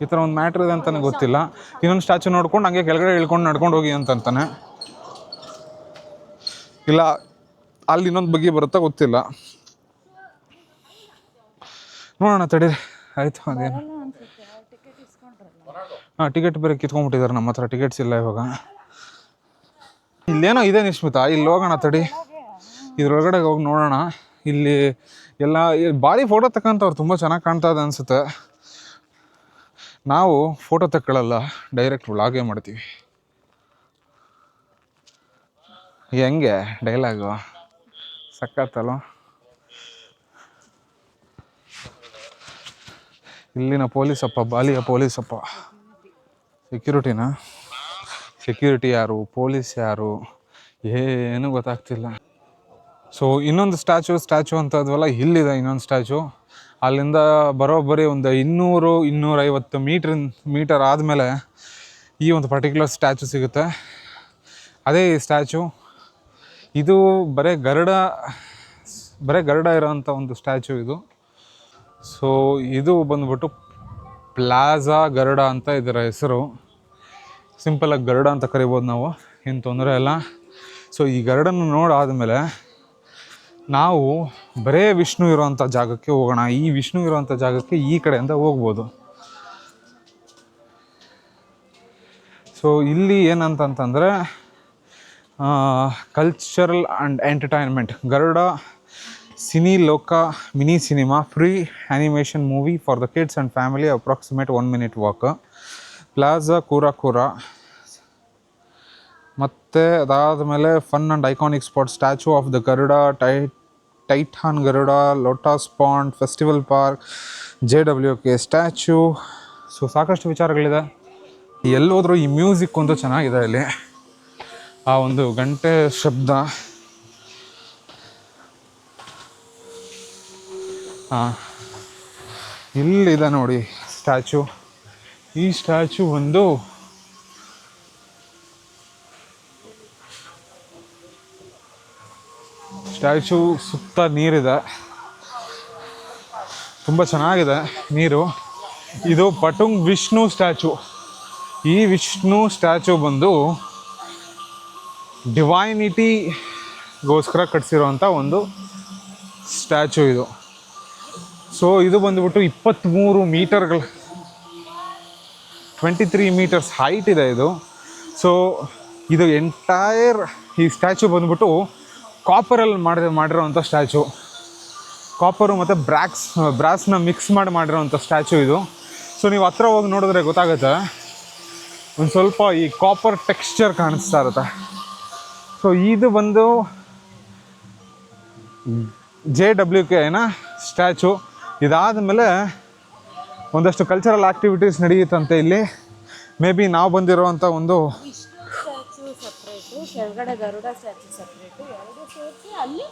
ಈ ಥರ ಒಂದು ಮ್ಯಾಟ್ರ್ ಇದೆ ಅಂತಲೇ ಗೊತ್ತಿಲ್ಲ. ಇನ್ನೊಂದು ಸ್ಟ್ಯಾಚು ನೋಡ್ಕೊಂಡು ಹಂಗೆ ಕೆಳಗಡೆ ಇಳ್ಕೊಂಡು ನಡ್ಕೊಂಡು ಹೋಗಿ ಅಂತಾನೆ, ಇಲ್ಲ ಅಲ್ಲಿ ಇನ್ನೊಂದು ಬಗ್ಗೆ ಬರುತ್ತಾ ಗೊತ್ತಿಲ್ಲ. ನೋಡೋಣ ತಡೀರಿ. ಆಯಿತು ಅದೇನು. ಟಿಕೆಟ್ ಬೇರೆ ಕಿತ್ಕೊಂಡ್ಬಿಟ್ಟಿದ್ದಾರೆ ನಮ್ಮ ಹತ್ರ, ಟಿಕೆಟ್ಸ್ ಇಲ್ಲ ಇವಾಗ. ಇಲ್ಲೇನೋ ಇದೆ ನಿಶ್ಮಿತಾ, ಇಲ್ಲಿ ಹೋಗೋಣ ತಡಿ, ಇದ್ರೊಳಗಡೆ ಹೋಗಿ ನೋಡೋಣ. ಇಲ್ಲಿ ಎಲ್ಲ ಭಾರಿ ಫೋಟೋ ತಕ್ಕಂಥವ್ರು, ತುಂಬ ಚೆನ್ನಾಗಿ ಕಾಣ್ತಾ ಇದೆ ಅನಿಸುತ್ತೆ. ನಾವು ಫೋಟೋ ತಕ್ಕೊಳ್ಳಲ್ಲ, ಡೈರೆಕ್ಟ್ ವ್ಲಾಗೇ ಮಾಡ್ತೀವಿ. ಹೆಂಗೆ ಡೈಲಾಗು ಸಕ್ಕತ್ತಲ್ಲ. ಇಲ್ಲಿನ ಪೊಲೀಸಪ್ಪ, ಬಾಲಿಯ ಪೊಲೀಸಪ್ಪ. ಸೆಕ್ಯೂರಿಟಿ ಯಾರು, ಪೊಲೀಸ್ ಯಾರು, ಏನೂ ಗೊತ್ತಾಗ್ತಿಲ್ಲ. ಸೊ ಇನ್ನೊಂದು ಸ್ಟ್ಯಾಚು ಅಂತದ್ವಲ್ಲ, ಇಲ್ಲಿದೆ ಇನ್ನೊಂದು ಸ್ಟ್ಯಾಚು. ಅಲ್ಲಿಂದ ಬರೋಬ್ಬರಿ ಒಂದು 200-250 ಮೀಟರ್ ಆದಮೇಲೆ ಈ ಒಂದು ಪರ್ಟಿಕ್ಯುಲರ್ ಸ್ಟ್ಯಾಚು ಸಿಗುತ್ತೆ. ಅದೇ ಈ ಸ್ಟ್ಯಾಚು. ಇದು ಬರೀ ಗರುಡ ಇರೋವಂಥ ಒಂದು ಸ್ಟ್ಯಾಚು ಇದು. ಸೊ ಇದು ಬಂದ್ಬಿಟ್ಟು ಪ್ಲಾಜಾ ಗರುಡ ಅಂತ ಇದರ ಹೆಸರು. ಸಿಂಪಲಾಗಿ ಗರುಡ ಅಂತ ಕರಿಬೋದು ನಾವು, ಏನು ತೊಂದರೆ ಇಲ್ಲ. ಸೊ ಈ ಗರುಡನ್ನು ನೋಡಾದಮೇಲೆ ನಾವು ಬರೇ ವಿಷ್ಣು ಇರೋವಂಥ ಜಾಗಕ್ಕೆ ಹೋಗೋಣ. ಈ ವಿಷ್ಣು ಇರೋವಂಥ ಜಾಗಕ್ಕೆ ಈ ಕಡೆಯಿಂದ ಹೋಗ್ಬೋದು. ಸೊ ಇಲ್ಲಿ ಏನಂತಂತಂದರೆ cultural and entertainment, Garuda cine Loka mini cinema, free animation movie for the kids and family, approximate 1 minute walk. Plaza Kura ಮತ್ತು ಅದಾದಮೇಲೆ fun and iconic spot, statue of the Garuda, titan Garuda, lotus pond, festival park, JWK statue. So ಸಾಕಷ್ಟು ವಿಚಾರಗಳಿದೆ. ಎಲ್ಲೋದ್ರೂ ಈ music ಒಂದು ಚೆನ್ನಾಗಿದೆ ಇಲ್ಲಿ, ಆ ಒಂದು ಗಂಟೆ ಶಬ್ದ. ಇಲ್ಲಿದೆ ನೋಡಿ ಸ್ಟ್ಯಾಚು. ಈ ಸ್ಟ್ಯಾಚು ಒಂದು ಸುತ್ತ ನೀರಿದೆ, ತುಂಬ ಚೆನ್ನಾಗಿದೆ ನೀರು. ಇದು ಪಟುಂಗ್ ವಿಷ್ಣು ಸ್ಟ್ಯಾಚು. ಈ ವಿಷ್ಣು ಸ್ಟ್ಯಾಚು ಬಂದು ಡಿವೈನಿಟಿಗೋಸ್ಕರ ಕಟ್ಸಿರೋಂಥ ಒಂದು ಸ್ಟ್ಯಾಚು ಇದು. ಸೊ ಇದು ಬಂದುಬಿಟ್ಟು 23 ಮೀಟರ್ಗಳು, 23 ಮೀಟರ್ಸ್ ಹೈಟ್ ಇದೆ ಇದು. ಸೊ ಇದು ಎಂಟೈರ್ ಈ ಸ್ಟ್ಯಾಚು ಬಂದುಬಿಟ್ಟು ಕಾಪರಲ್ಲಿ ಮಾಡಿರೋವಂಥ ಸ್ಟ್ಯಾಚು. ಕಾಪರು ಮತ್ತು ಬ್ರಾಸ್ನ ಮಿಕ್ಸ್ ಮಾಡಿರೋವಂಥ ಸ್ಟ್ಯಾಚು ಇದು. ಸೊ ನೀವು ಹತ್ರ ಹೋಗಿ ನೋಡಿದ್ರೆ ಗೊತ್ತಾಗುತ್ತೆ, ಒಂದು ಸ್ವಲ್ಪ ಈ ಕಾಪರ್ ಟೆಕ್ಸ್ಚರ್ ಕಾಣಿಸ್ತಾ ಇರುತ್ತೆ. ಸೊ ಇದು ಬಂದು JWK ಸ್ಟ್ಯಾಚು. ಇದಾದಮೇಲೆ ಒಂದಷ್ಟು ಕಲ್ಚರಲ್ ಆ್ಯಕ್ಟಿವಿಟೀಸ್ ನಡೆಯುತ್ತಂತೆ ಇಲ್ಲಿ. ಮೇ ಬಿ ನಾವು ಬಂದಿರೋವಂಥ ಒಂದು ಸ್ಟ್ಯಾಚು ಸಪ್ರೇಟು, ಕೆಳಗಡೆ ಗರುಡ ಸ್ಟ್ಯಾಚು ಸಪ್ರೇಟು, ಎರಡು ಸೇರಿಸಿ ಅಲ್ಲಿ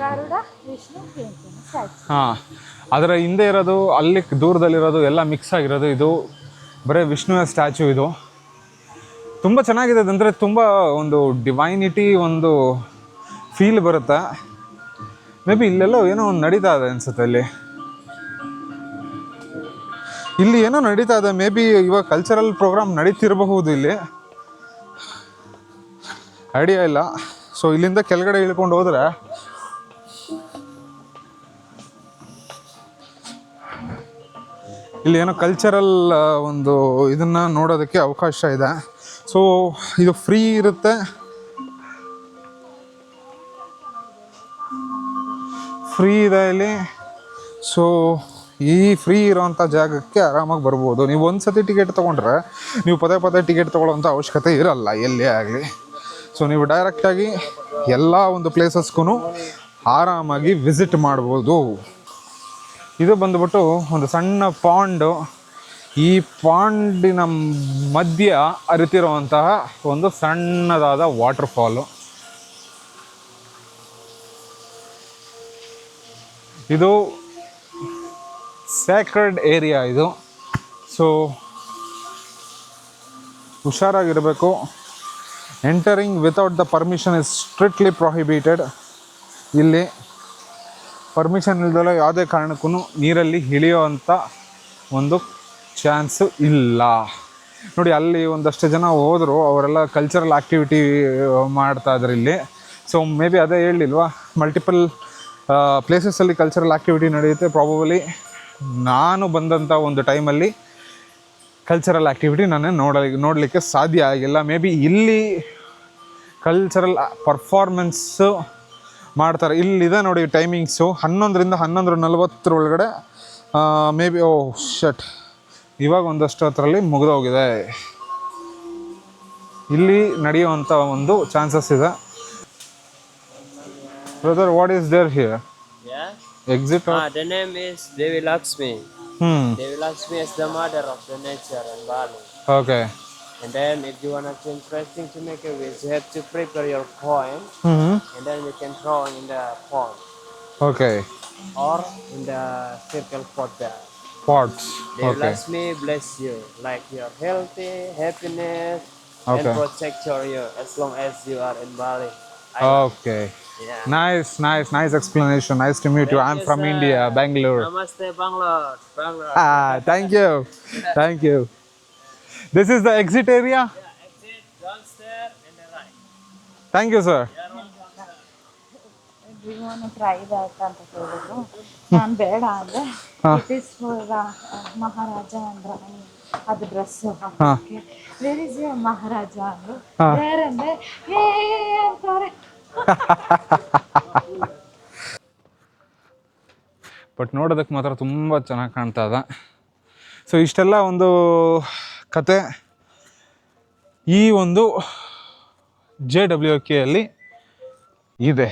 ಗರುಡ ವಿಷ್ಣು ಸ್ಟ್ಯಾಚು. ಹಾಂ, ಅದರ ಹಿಂದೆ ಇರೋದು, ಅಲ್ಲಿ ದೂರದಲ್ಲಿರೋದು ಎಲ್ಲ ಮಿಕ್ಸ್ ಆಗಿರೋದು. ಇದು ಬರೀ ವಿಷ್ಣುವಿನ ಸ್ಟ್ಯಾಚು. ಇದು ತುಂಬ ಚೆನ್ನಾಗಿದೆ, ಅಂದರೆ ತುಂಬ ಒಂದು ಡಿವೈನಿಟಿ ಒಂದು ಫೀಲ್ ಬರುತ್ತೆ. ಮೇ ಬಿ ಇಲ್ಲೆಲ್ಲೋ ಏನೋ ಒಂದು ನಡೀತಾ ಇದೆ ಅನಿಸುತ್ತೆ. ಇಲ್ಲಿ ಏನೋ ನಡೀತಾ ಇದೆ. ಮೇ ಬಿ ಇವಾಗ ಕಲ್ಚರಲ್ ಪ್ರೋಗ್ರಾಮ್ ನಡೀತಿರಬಹುದು ಇಲ್ಲಿ, ಐಡಿಯಾ ಇಲ್ಲ. ಸೊ ಇಲ್ಲಿಂದ ಕೆಳಗಡೆ ಇಳ್ಕೊಂಡು ಹೋದರೆ ಇಲ್ಲಿ ಏನೋ ಕಲ್ಚರಲ್ ಒಂದು ಇದನ್ನು ನೋಡೋದಕ್ಕೆ ಅವಕಾಶ ಇದೆ. ಸೊ ಇದು ಫ್ರೀ ಇರುತ್ತೆ, ಫ್ರೀ ಇದೆ ಇಲ್ಲಿ. ಸೊ ಈ ಫ್ರೀ ಇರೋವಂಥ ಜಾಗಕ್ಕೆ ಆರಾಮಾಗಿ ಬರ್ಬೋದು. ನೀವು ಒಂದು ಸತಿ ಟಿಕೆಟ್ ತೊಗೊಂಡ್ರೆ ನೀವು ಪದೇ ಟಿಕೆಟ್ ತೊಗೊಳ್ಳೋವಂಥ ಅವಶ್ಯಕತೆ ಇರಲ್ಲ ಎಲ್ಲೇ ಆಗಲಿ. ಸೊ ನೀವು ಡೈರೆಕ್ಟಾಗಿ ಎಲ್ಲ ಒಂದು ಪ್ಲೇಸಸ್ಗೂ ಆರಾಮಾಗಿ ವಿಸಿಟ್ ಮಾಡ್ಬೋದು. ಇದು ಬಂದುಬಿಟ್ಟು ಒಂದು ಸಣ್ಣ ಪಾಂಡು. ಈ ಪಾಂಡಿನ ಮಧ್ಯ ಹರಿತಿರುವಂತಹ ಒಂದು ಸಣ್ಣದಾದ ವಾಟರ್ ಫಾಲು. ಇದು ಸ್ಯಾಕ್ರೆಡ್ ಏರಿಯಾ ಇದು. ಸೊ ಹುಷಾರಾಗಿರಬೇಕು. Entering without the permission is strictly prohibited. ಇಲ್ಲಿ ಪರ್ಮಿಷನ್ ಇಲ್ದಲ್ಲ ಯಾವುದೇ ಕಾರಣಕ್ಕೂ ನೀರಲ್ಲಿ ಇಳಿಯೋವಂಥ ಒಂದು ಚಾನ್ಸು ಇಲ್ಲ. ನೋಡಿ ಅಲ್ಲಿ ಒಂದಷ್ಟು ಜನ ಹೋದರು, ಅವರೆಲ್ಲ ಕಲ್ಚರಲ್ ಆ್ಯಕ್ಟಿವಿಟಿ ಮಾಡ್ತಾಯಿದ್ರು ಇಲ್ಲಿ. ಸೊ ಮೇ ಬಿ ಅದೇ ಹೇಳಲಿಲ್ವಾ, ಮಲ್ಟಿಪಲ್ ಪ್ಲೇಸಸಲ್ಲಿ ಕಲ್ಚರಲ್ ಆ್ಯಕ್ಟಿವಿಟಿ ನಡೆಯುತ್ತೆ. ಪ್ರಾಬಬಲಿ ನಾನು ಬಂದಂಥ ಒಂದು ಟೈಮಲ್ಲಿ ಕಲ್ಚರಲ್ ಆ್ಯಕ್ಟಿವಿಟಿ ನಾನು ನೋಡಲಿಕ್ಕೆ ಸಾಧ್ಯ ಆಗಿಲ್ಲ. ಮೇ ಬಿ ಇಲ್ಲಿ ಕಲ್ಚರಲ್ ಪರ್ಫಾರ್ಮೆನ್ಸು ಮಾಡ್ತಾರೆ. ಇಲ್ಲಿದೆ ನೋಡಿ ಟೈಮಿಂಗ್ಸು 11ರಿಂದ 11:40 ಒಳಗಡೆ. ಮೇ ಬಿ ಶಟ್ ಇವಾಗ ಒಂದಷ್ಟು ಹತ್ರಲ್ಲಿ ಮುಗಿದೋಗಿದೆ. ಇಲ್ಲಿ ನಡೆಯುವಂಥ ಒಂದು ಚಾನ್ಸಸ್ ಇದೆ. Brother, what is there here? Exit? The name is Devi Lakshmi. Devi Lakshmi is the mother of the nature in Bali. Okay. And then if you want to interesting to make a wish, you have to prepare your coin, and then you can throw in the pond. Okay. Or in the circle pot there. Pots. Devi Okay. Lakshmi bless you, like you're healthy, happiness, Okay. and protect you as long as you are in Bali. Okay. Yeah. Nice explanation. Nice to meet you. I'm from India, Bangalore. Namaste, Bangalore. Thank you. This is the exit area? Yeah, exit, downstairs, and the right. Thank you, sir. ಇವನು try back ಅಂತ ಹೇಳಿದ್ರು. ನಾನು ಬೇಡ ಅಂದರೆ it is for ಮಹಾರಾಜ ಅಂದ್ರೆ ಅದು dress ಹಾಕೋಕ್ಕೆ. Where is A ಮಹಾರಾಜ ಅಂದರು. ಬೇರೆ ಅಂದರೆ ಅಂತಾರೆ. ಬಟ್ ನೋಡೋದಕ್ಕೆ ಮಾತ್ರ ತುಂಬ ಚೆನ್ನಾಗಿ ಕಾಣ್ತಾ ಇದೆ. ಸೊ ಇಷ್ಟೆಲ್ಲ ಒಂದು ಕತೆ ಈ ಒಂದು JWK ಅಲ್ಲಿ ಇದೆ.